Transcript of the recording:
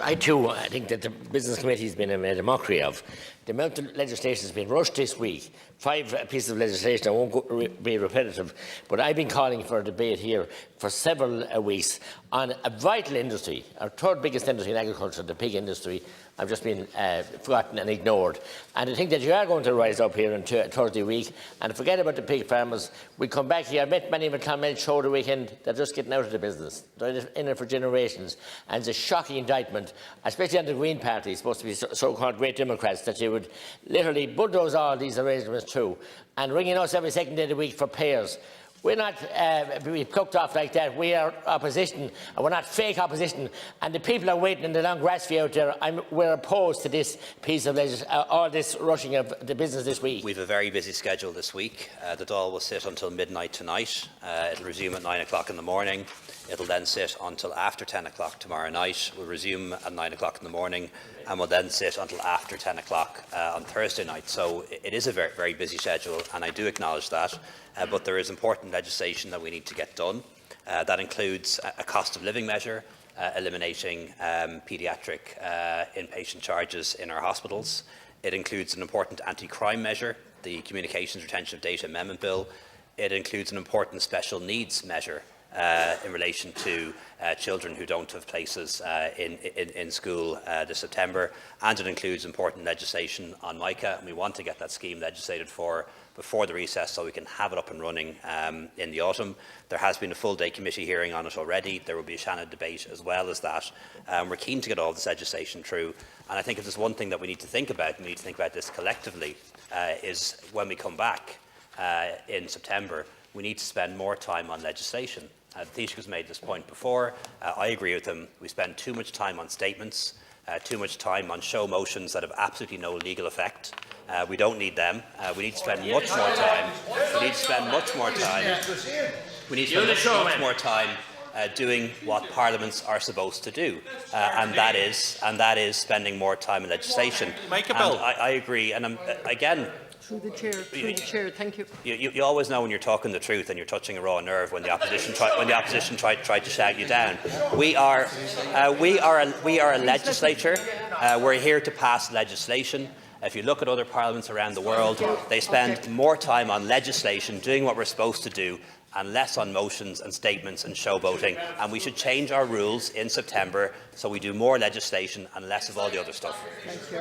I too think that the Business Committee has been made a mockery of. The amount of legislation has been rushed this week. 5 pieces of legislation. I won't be repetitive, but I've been calling for a debate here for several weeks on a vital industry, our third biggest industry in agriculture, the pig industry. I've just been forgotten and ignored. And I think that you are going to rise up here on Thursday week and forget about the pig farmers. We come back here. I met Mattie McGrath show the weekend. They're just getting out of the business. They're in it for generations. And it's a shocking indictment, especially on the Green Party, supposed to be so-called great Democrats, that you would literally bulldoze all these arrangements through and ringing us every second day of the week for payers. We're not be plucked off like that. We are opposition, and we're not fake opposition. And the people are waiting in the long grass field out there. We're opposed to this piece of all this rushing of the business this week. We have a very busy schedule this week. The Dáil will sit until midnight tonight. It'll resume at 9 o'clock in the morning. It'll then sit until after 10 o'clock tomorrow night. We'll resume at 9 o'clock in the morning, and will then sit until after 10 o'clock on Thursday night. So it is a very, very busy schedule, and I do acknowledge that. But there is important legislation that we need to get done. That includes a cost of living measure, eliminating paediatric inpatient charges in our hospitals. It includes an important anti-crime measure, the Communications Retention of Data Amendment Bill. It includes an important special needs measure in relation to children who don't have places in school this September, and it includes important legislation on MICA, and we want to get that scheme legislated before the recess so we can have it up and running in the autumn. There has been a full-day committee hearing on it already. There will be a Shannon debate as well as that. We're keen to get all this legislation through, and I think if there's one thing that we need to think about, and we need to think about this collectively, is when we come back in September, we need to spend more time on legislation. The Taoiseach has made this point before. I agree with him. We spend too much time on statements, too much time on show motions that have absolutely no legal effect. We don't need them. We need to spend much more time. We need to spend much more time. We need to spend much more time doing what parliaments are supposed to do, and that is spending more time in legislation. I agree, and again. Through the chair, thank you. You always know when you're talking the truth and you're touching a raw nerve when the opposition tried to shout you down. We are a legislature. We're here to pass legislation. If you look at other parliaments around the world, they spend more time on legislation, doing what we're supposed to do, and less on motions and statements and showboating. And we should change our rules in September so we do more legislation and less of all the other stuff. Thank you.